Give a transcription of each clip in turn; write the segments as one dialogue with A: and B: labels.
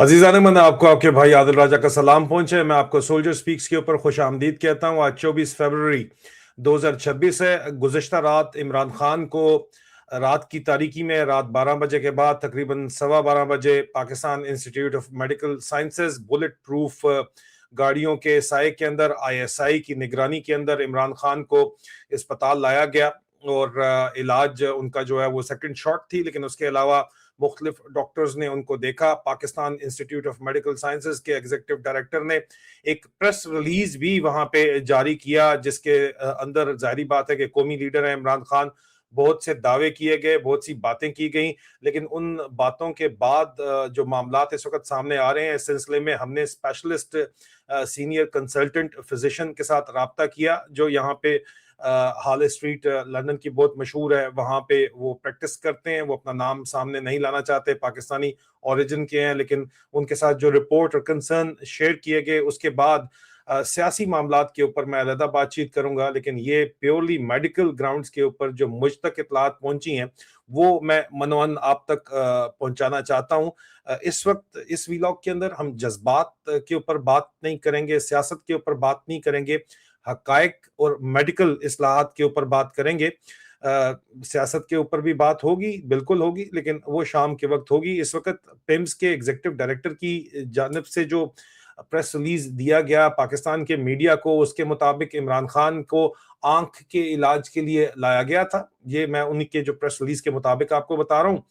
A: अजीज़ान मन आपको आपके भाई आदिल राजा का सलाम पहुंचे। मैं आपको सोल्जर स्पीक्स के ऊपर खुश आमदीद कहता हूं। आज 24 फरवरी 2026 है। गुज़श्ता रात इमरान खान को रात की तारीकी में रात 12 बजे के बाद तकरीबन 12:15 बजे Pakistan institute of medical sciences bullet proof गाड़ियों के साए के अंदर ISI की निगरानी के अंदर इमरान खान को अस्पताल लाया गया और इलाज उनका जो है वो सेकंड शॉट थी, लेकिन उसके अलावा मुख्तलिफ डॉक्टर्स ने उनको देखा। Pakistan institute of medical sciences के एग्जीक्यूटिव डायरेक्टर ने एक प्रेस रिलीज भी वहां पे जारी किया, जिसके अंदर जाहिर बात है कि कौमी लीडर है इमरान खान, बहुत से दावे किए गए, बहुत सी बातें की गई, लेकिन उन बातों के बाद जो मामलात इस वक्त सामने आ रहे हैं, इस सिलसिले में हमने स्पेशलिस्ट सीनियर कंसल्टेंट फिजिशियन के साथ रब्ता किया जो यहाँ पे हाल स्ट्रीट लंदन की बहुत मशहूर है, वहाँ पे वो प्रैक्टिस करते हैं। वो अपना नाम सामने नहीं लाना चाहते, पाकिस्तानी ओरिजिन के हैं, लेकिन उनके साथ जो रिपोर्ट और कंसर्न शेयर किए गए उसके बाद सियासी मामलात के ऊपर मैं अलहदा बातचीत करूंगा, लेकिन ये प्योरली मेडिकल ग्राउंड्स के ऊपर जो मुझ तक इतलात पहुंची हैं वो मैं मनोअन आप तक पहुंचाना चाहता हूं। इस वक्त इस व्लॉग के अंदर हम जज्बात के ऊपर बात नहीं करेंगे, सियासत के ऊपर बात नहीं करेंगे, हकायक और मेडिकल इस्लाहात के ऊपर बात करेंगे। सियासत के ऊपर भी बात होगी, बिल्कुल होगी, लेकिन वो शाम के वक्त होगी। इस वक्त पिम्स के एग्जीक्यूटिव डायरेक्टर की जानिब से जो प्रेस रिलीज दिया गया पाकिस्तान के मीडिया को, उसके मुताबिक इमरान खान को आंख के इलाज के लिए लाया गया था। ये मैं उन्हीं के जो प्रेस रिलीज के मुताबिक आपको बता रहा हूँ।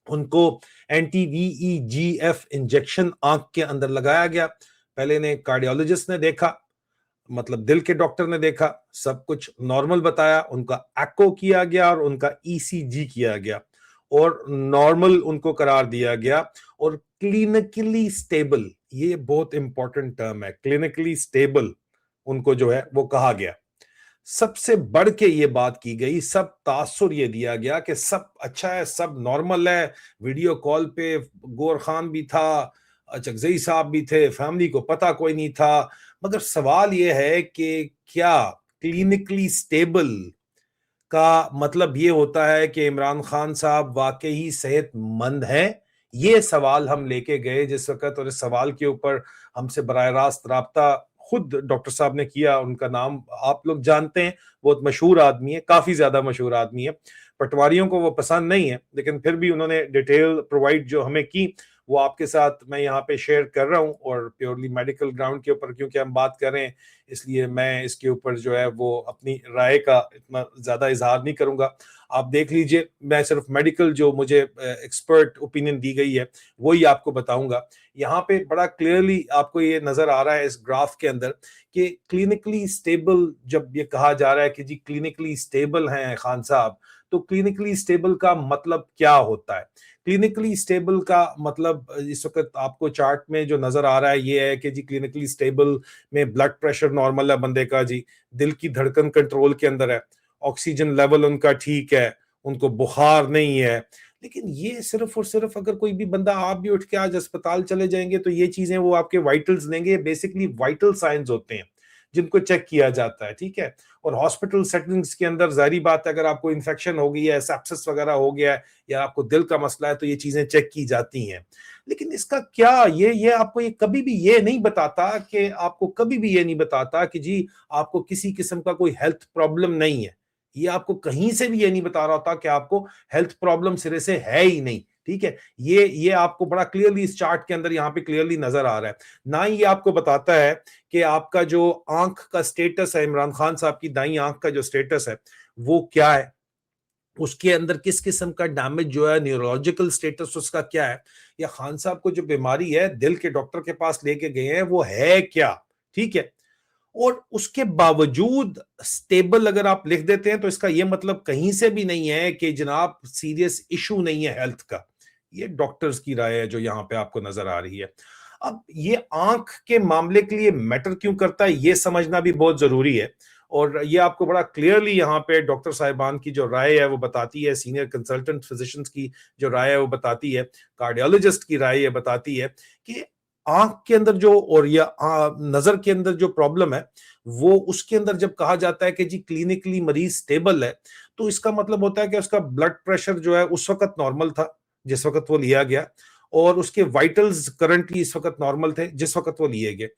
A: उनको anti-VEGF इंजेक्शन आंख के अंदर लगाया गया। पहले ने कार्डियोलॉजिस्ट ने देखा, मतलब दिल के डॉक्टर ने देखा, सब कुछ नॉर्मल बताया, उनका एको किया गया और उनका ECG किया गया और नॉर्मल उनको करार दिया गया। और क्लिनिकली स्टेबल, ये बहुत इंपॉर्टेंट टर्म है, क्लिनिकली स्टेबल उनको जो है वो कहा गया। सबसे बढ़ के ये बात की गई, सब तासुर ये दिया गया कि सब अच्छा है, सब नॉर्मल है। वीडियो कॉल पे गौर खान भी था, चकजई साहब भी थे, फैमिली को पता कोई नहीं था। मगर सवाल ये है कि क्या क्लिनिकली स्टेबल का मतलब ये होता है कि इमरान खान साहब वाकई सेहतमंद हैं? ये सवाल हम लेके गए जिस वक्त, और इस सवाल के ऊपर हमसे बराह रास्त राब्ता खुद डॉक्टर साहब ने किया। उनका नाम आप लोग जानते हैं, बहुत मशहूर आदमी है, काफी ज्यादा मशहूर आदमी है। पटवारियों को वो पसंद नहीं है, लेकिन फिर भी उन्होंने डिटेल प्रोवाइड जो हमें की वो आपके साथ मैं यहाँ पे शेयर कर रहा हूँ। और प्योरली मेडिकल ग्राउंड के ऊपर क्योंकि हम बात कर रहे हैं, इसलिए मैं इसके ऊपर जो है वो अपनी राय का इतना ज्यादा इजहार नहीं करूंगा। आप देख लीजिए, मैं सिर्फ मेडिकल जो मुझे एक्सपर्ट ओपिनियन दी गई है वही आपको बताऊंगा। यहाँ पे बड़ा क्लियरली आपको ये नजर आ रहा है इस ग्राफ के अंदर कि क्लिनिकली स्टेबल, जब ये कहा जा रहा है कि जी क्लिनिकली स्टेबल हैं खान साहब, तो क्लिनिकली स्टेबल का मतलब क्या होता है? क्लिनिकली स्टेबल का मतलब इस वक्त आपको चार्ट में जो नजर आ रहा है ये है कि जी क्लिनिकली स्टेबल में ब्लड प्रेशर नॉर्मल है बंदे का, जी दिल की धड़कन कंट्रोल के अंदर है, ऑक्सीजन लेवल उनका ठीक है, उनको बुखार नहीं है। लेकिन ये सिर्फ और सिर्फ, अगर कोई भी बंदा, आप भी उठ के आज अस्पताल चले जाएंगे तो ये चीजें वो आपके वाइटल्स देंगे, बेसिकली वाइटल साइंस होते हैं जिनको चेक किया जाता है, ठीक है। और हॉस्पिटल सेटिंग्स के अंदर जाहिर बात है, अगर आपको इन्फेक्शन हो गई है, सेप्सिस वगैरह हो गया है, या आपको दिल का मसला है, तो ये चीजें चेक की जाती हैं। लेकिन इसका क्या, ये आपको ये कभी भी ये नहीं बताता कि आपको कभी भी ये नहीं बताता कि जी आपको किसी किस्म का कोई हेल्थ प्रॉब्लम नहीं है। ये आपको कहीं से भी ये नहीं बता रहा होता कि आपको हेल्थ प्रॉब्लम सिरे से है ही नहीं, ठीक है। ये आपको बड़ा क्लियरली इस चार्ट के अंदर यहाँ पे क्लियरली नजर आ रहा है। ना ही ये आपको बताता है कि आपका जो आंख का स्टेटस है, इमरान खान साहब की दाई आंख का जो स्टेटस है वो क्या है, उसके अंदर किस किस्म का डैमेज जो है, न्यूरोलॉजिकल स्टेटस उसका क्या है, या खान साहब को जो बीमारी है दिल के डॉक्टर के पास लेके गए हैं वो है क्या, ठीक है। और उसके बावजूद स्टेबल अगर आप लिख देते हैं तो इसका यह मतलब कहीं से भी नहीं है कि जनाब सीरियस इशू नहीं है हेल्थ का। ये डॉक्टर्स की राय है जो यहां पे आपको नजर आ रही है। अब ये आंख के मामले के लिए मैटर क्यों करता है ये समझना भी बहुत जरूरी है। और ये आपको बड़ा क्लियरली यहाँ पे डॉक्टर साहिबान की जो राय है वो बताती है, सीनियर कंसल्टेंट फिजिशियंस की जो राय है वो बताती है, कार्डियोलॉजिस्ट की राय ये बताती है कि आंख के अंदर जो, और या नजर के अंदर जो प्रॉब्लम है वो, उसके अंदर जब कहा जाता है कि जी क्लिनिकली मरीज स्टेबल है, तो इसका मतलब होता है कि उसका ब्लड प्रेशर जो है उस वक्त नॉर्मल था जिस वक्त वो लिया गया, और उसके वाइटल्स करंटली इस वक्त नॉर्मल थे जिस वक्त वो लिए गए।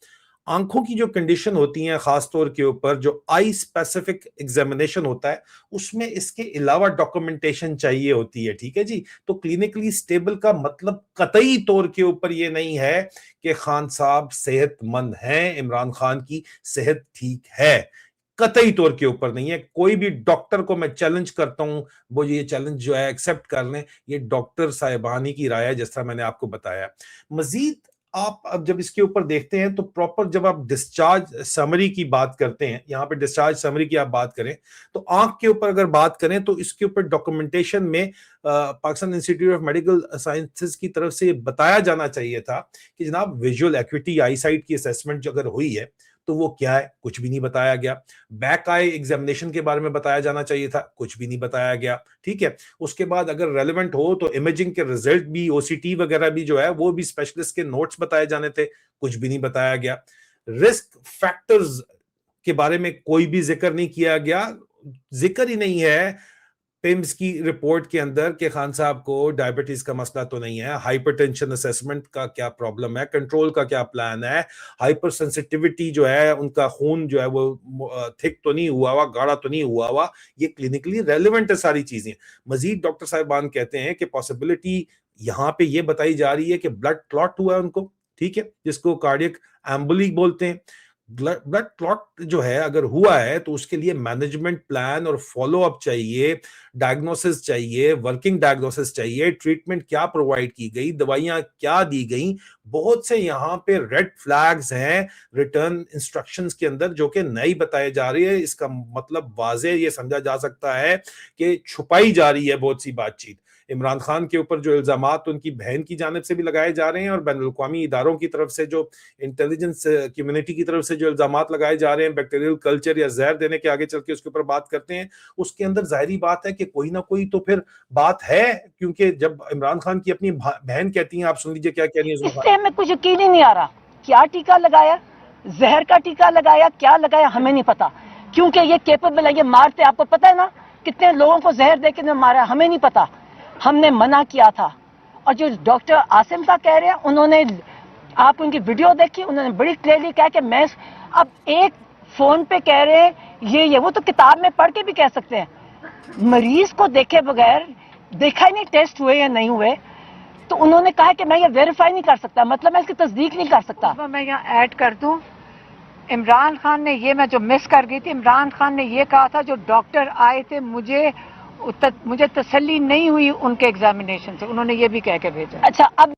A: आंखों की जो कंडीशन होती है खासतौर के ऊपर जो आई स्पेसिफिक एग्जामिनेशन होता है उसमें इसके अलावा डॉक्यूमेंटेशन चाहिए होती है, ठीक है जी। तो क्लिनिकली स्टेबल का मतलब कतई तौर के ऊपर ये नहीं है कि खान साहब सेहतमंद हैं, इमरान खान की सेहत ठीक है, कतई तौर के ऊपर नहीं है। कोई भी डॉक्टर को मैं चैलेंज करता हूं, वो ये चैलेंज जो है एक्सेप्ट कर लें, ये डॉक्टर साहिबानी की राय है जिस तरह मैंने आपको बताया। मजीद आप अब जब इसके ऊपर देखते हैं तो प्रॉपर जब आप डिस्चार्ज समरी की बात करते हैं, यहां पे डिस्चार्ज समरी की आप बात करें तो आंख के ऊपर अगर बात करें तो इसके ऊपर डॉक्यूमेंटेशन में Pakistan institute of medical sciences की तरफ से बताया जाना चाहिए था कि जनाब विजुअल एक्यूटी आई साइट की असेसमेंट जो अगर हुई है तो वो क्या है, कुछ भी नहीं बताया गया। बैक आई एग्जामिनेशन के बारे में बताया जाना चाहिए था, कुछ भी नहीं बताया गया, ठीक है। उसके बाद अगर रेलेवेंट हो तो इमेजिंग के रिजल्ट भी, ओसीटी वगैरह भी जो है वो भी स्पेशलिस्ट के नोट्स बताए जाने थे, कुछ भी नहीं बताया गया। रिस्क फैक्टर्स के बारे में कोई भी जिक्र नहीं किया गया, जिक्र ही नहीं है पिम्स की रिपोर्ट के अंदर कि खान साहब को डायबिटीज का मसला तो नहीं है, हाइपरटेंशन असेसमेंट का क्या प्रॉब्लम है, कंट्रोल का क्या प्लान है, हाइपर सेंसिटिविटी जो है उनका खून जो है वो थिक तो नहीं हुआ हुआ, गाढ़ा तो नहीं हुआ हुआ, ये क्लिनिकली रेलिवेंट है सारी चीजें। मजीद डॉक्टर साहिबान कहते हैं कि पॉसिबिलिटी यहां पे ये बताई जा रही है कि ब्लड क्लॉट हुआ है उनको, ठीक है, जिसको कार्डियक एम्बोली बोलते हैं। ब्लड क्लॉट जो है अगर हुआ है तो उसके लिए मैनेजमेंट प्लान और फॉलो अप चाहिए, डायग्नोसिस चाहिए, वर्किंग डायग्नोसिस चाहिए, ट्रीटमेंट क्या प्रोवाइड की गई, दवाइयां क्या दी गई। बहुत से यहाँ पे रेड फ्लैग्स हैं रिटर्न इंस्ट्रक्शंस के अंदर जो कि नई बताई जा रही है। इसका मतलब वाजे ये समझा जा सकता है कि छुपाई जा रही है बहुत सी बातचीत। इमरान खान के ऊपर जो इल्जामात उनकी बहन की जानिब से भी लगाए जा रहे हैं और बैनुल अक़वामी इदारों की तरफ से जो इंटेलिजेंस कम्युनिटी की तरफ से जो इल्जामात लगाए जा रहे हैं बैक्टीरियल कल्चर या जहर देने के, आगे चल के उसके ऊपर बात करते हैं, उसके अंदर जाहिर बात है कि कोई ना कोई तो फिर बात है, क्योंकि जब इमरान खान की अपनी बहन कहती हैं, आप सुन लीजिए क्या कह रही है।
B: इससे हमें कुछ यकीन ही नहीं आ रहा, क्या टीका लगाया, जहर का टीका लगाया, क्या लगाया हमें नहीं पता, क्योंकि ये केपेबल है, ये मारते, आपको पता है ना कितने लोगों को जहर देके मारा, हमें नहीं पता, हमने मना किया था। और जो डॉक्टर आसिम का कह रहे हैं, उन्होंने, आप उनकी वीडियो देखी, उन्होंने बड़ी क्लियरली कहा कि मैं, अब एक फोन पे कह रहे हैं ये वो तो किताब में पढ़ के भी कह सकते हैं, मरीज को देखे बगैर, देखा ही नहीं टेस्ट हुए या नहीं हुए, तो उन्होंने कहा कि मैं ये वेरीफाई नहीं कर सकता, मतलब मैं इसकी तस्दीक नहीं कर सकता।
C: मैं यहाँ ऐड कर दूं, इमरान खान ने ये, मैं जो मिस कर गई थी, इमरान खान ने ये कहा था जो डॉक्टर आए थे मुझे तसल्ली नहीं हुई उनके एग्जामिनेशन से, उन्होंने ये भी कह के भेजा।
B: अच्छा, अब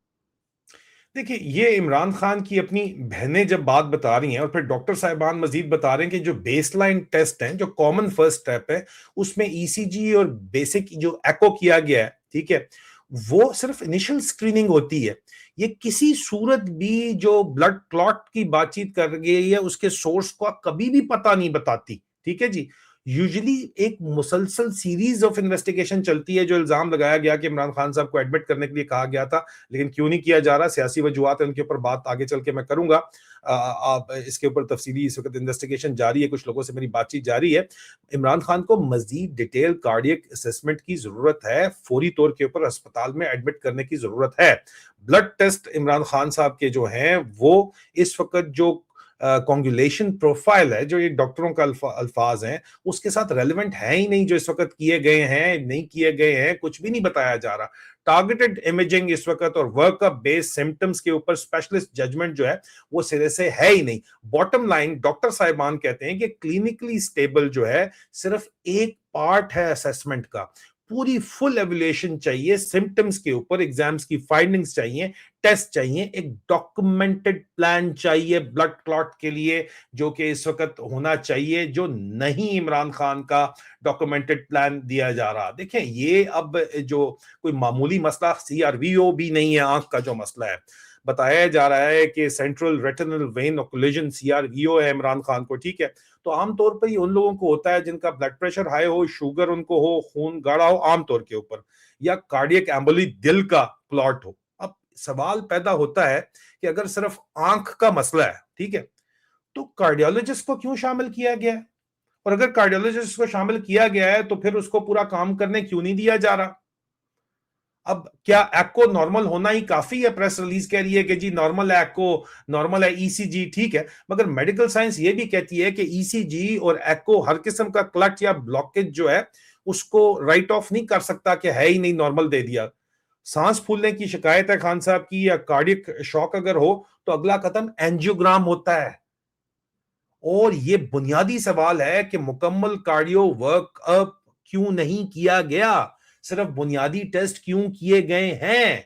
A: देखिए ये इमरान खान की अपनी बहनें जब बात बता रही हैं और फिर डॉक्टर साहिबान मजीद बता रहे हैं कि जो बेसलाइन टेस्ट हैं, जो कॉमन फर्स्ट स्टेप है, उसमें ईसीजी और बेसिक जो एको किया गया है, ठीक है, वो सिर्फ इनिशियल स्क्रीनिंग होती है। ये किसी सूरत भी जो ब्लड क्लॉट की बातचीत कर गई है उसके सोर्स को कभी भी पता नहीं बताती, ठीक है जी। यूजुअली एक मुसलसल सीरीज ऑफ इन्वेस्टिगेशन चलती है। जो इल्जाम लगाया गया कि इमरान खान साहब को एडमिट करने के लिए कहा गया था लेकिन क्यों नहीं किया जा रहा, सियासी वजूहात है, उनके ऊपर बात आगे चल के मैं करूंगा। आप इसके ऊपर तफसीली इस वक्त इन्वेस्टिगेशन जारी है, कुछ लोगों से मेरी बातचीत जारी है। इमरान खान को मजीद डिटेल कार्डियक असेसमेंट की जरूरत है, फौरी तौर के ऊपर अस्पताल में एडमिट करने की जरूरत है। ब्लड टेस्ट इमरान खान साहब के जो हैं वो इस वक्त जो कॉन्गुलेशन प्रोफाइल है, जो ये डॉक्टरों का अल्फाज हैं, उसके साथ रेलिवेंट है ही नहीं। जो इस वक्त किए गए हैं, नहीं किए गए हैं, कुछ भी नहीं बताया जा रहा। टारगेटेड इमेजिंग इस वक्त और वर्कअप बेस्ड सिम्टम्स के ऊपर स्पेशलिस्ट जजमेंट जो है वो सिरे से है ही नहीं। बॉटम लाइन डॉक्टर साहिबान कहते हैं कि क्लिनिकली स्टेबल जो है सिर्फ एक पार्ट है असेसमेंट का, पूरी फुल एवल्यूएशन चाहिए सिम्टम्स के ऊपर, एग्जाम्स की फाइंडिंग्स चाहिए, टेस्ट चाहिए, एक डॉक्यूमेंटेड प्लान चाहिए ब्लड क्लॉट के लिए, जो कि इस वक्त होना चाहिए, जो नहीं इमरान खान का डॉक्यूमेंटेड प्लान दिया जा रहा। देखें ये अब जो कोई मामूली मसला सीआरवीओ भी नहीं है, आंख का जो मसला है, बताया जा रहा है कि सेंट्रल रेटिनल वेन ऑक्लूजन सीआरवीओ है इमरान खान को, ठीक है। तो आमतौर पर ये उन लोगों को होता है जिनका ब्लड प्रेशर हाई हो, शुगर उनको हो, खून गाढ़ा हो आमतौर के ऊपर, या कार्डियक एम्बोली दिल का क्लॉट हो। अब सवाल पैदा होता है कि अगर सिर्फ आंख का मसला है, ठीक है, तो कार्डियोलॉजिस्ट को क्यों शामिल किया गया है? और अगर कार्डियोलॉजिस्ट को शामिल किया गया है तो फिर उसको पूरा काम करने क्यों नहीं दिया जा रहा? अब क्या एको नॉर्मल होना ही काफी है? प्रेस रिलीज कह रही है कि जी नॉर्मल है एको, नॉर्मल है ईसीजी, ठीक है, मगर मेडिकल साइंस ये भी कहती है कि ईसीजी और एको हर किस्म का क्लट या ब्लॉकेज जो है उसको राइट ऑफ नहीं कर सकता कि है ही नहीं, नॉर्मल दे दिया। सांस फूलने की शिकायत है खान साहब की, या कार्डियक शॉक अगर हो तो अगला कदम एंजियोग्राम होता है। और ये बुनियादी सवाल है कि मुकम्मल कार्डियो वर्कअप क्यों नहीं किया गया, सिर्फ बुनियादी टेस्ट क्यों किए गए हैं?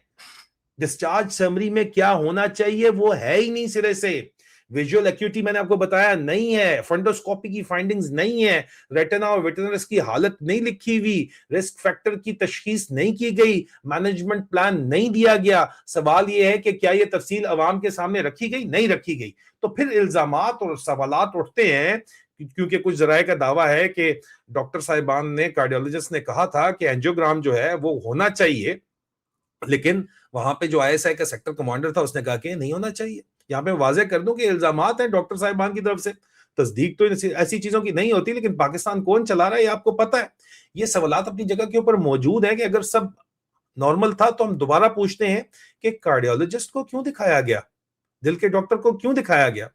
A: डिस्चार्ज समरी में क्या होना चाहिए वो है ही नहीं सिरे से। विजुअल एक्यूटी मैंने आपको बताया नहीं है, फंडोस्कोपी की फाइंडिंग्स नहीं है, रेटिना और विट्रिनस की हालत नहीं लिखी हुई, रिस्क फैक्टर की तशखीस नहीं की गई, मैनेजमेंट प्लान नहीं दिया गया। सवाल यह है कि क्या यह तफसील अवाम के सामने रखी गई? नहीं रखी गई। तो फिर इल्जामात और सवालात उठते हैं, क्योंकि कुछ जराए का दावा है कि डॉक्टर साहिबान ने, कार्डियोलॉजिस्ट ने कहा था कि एंजियोग्राम जो है वो होना चाहिए, लेकिन वहां पे जो आईएसआई का सेक्टर कमांडर था उसने कहा कि नहीं होना चाहिए। यहां पे वाजे कर दूं कि इल्जामात हैं डॉक्टर साहिबान की तरफ से, तस्दीक तो ऐसी चीजों की नहीं होती, लेकिन पाकिस्तान कौन चला रहा है ये आपको पता है। ये सवालात अपनी जगह के ऊपर मौजूद है कि अगर सब नॉर्मल था तो हम दोबारा पूछते हैं कि कार्डियोलॉजिस्ट को क्यों दिखाया गया, दिल के डॉक्टर को क्यों दिखाया गया?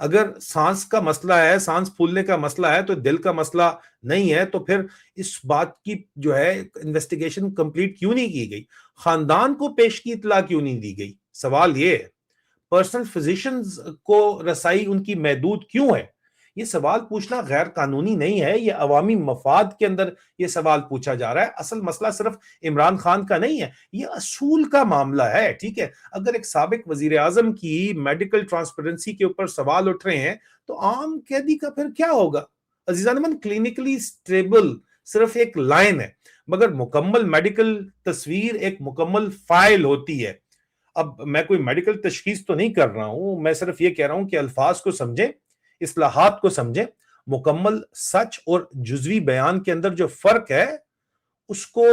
A: अगर सांस का मसला है, सांस फूलने का मसला है, तो दिल का मसला नहीं है, तो फिर इस बात की जो है इन्वेस्टिगेशन कंप्लीट क्यों नहीं की गई? खानदान को पेश की इतला क्यों नहीं दी गई? सवाल ये है। पर्सनल फिजिशियंस को रसाई उनकी महदूद क्यों है? ये सवाल पूछना गैर कानूनी नहीं है, ये अवामी मफाद के अंदर ये सवाल पूछा जा रहा है। असल मसला सिर्फ इमरान खान का नहीं है, ये असूल का मामला है, ठीक है। अगर एक साबिक वजीर आजम की मेडिकल ट्रांसपेरेंसी के ऊपर सवाल उठ रहे हैं तो आम कैदी का फिर क्या होगा? अजीजान, क्लिनिकली स्टेबल सिर्फ एक लाइन है, मगर मुकम्मल मेडिकल तस्वीर एक मुकम्मल फाइल होती है। अब मैं कोई मेडिकल तशखीस तो नहीं कर रहा हूं, मैं सिर्फ ये कह रहा हूं कि अल्फाज को समझें, इस्लाहात को समझें, मुकम्मल सच और जुजवी बयान के अंदर जो फर्क है उसको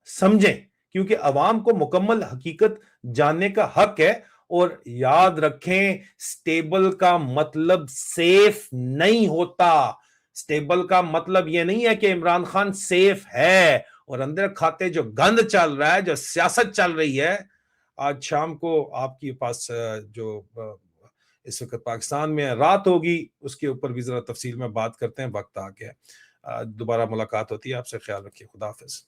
A: समझें, क्योंकि अवाम को मुकम्मल हकीकत जानने का हक है। और याद रखें, स्टेबल का मतलब सेफ नहीं होता। स्टेबल का मतलब यह नहीं है कि इमरान खान सेफ है और अंदर खाते जो गंद चल रहा है, जो सियासत चल रही है। आज शाम को आपके पास जो इस वक्त पाकिस्तान में रात होगी, उसके ऊपर भी जरा तफसील में बात करते हैं, वक्त आ गया। दोबारा मुलाकात होती है आपसे, ख्याल रखिए, खुदा हाफिज।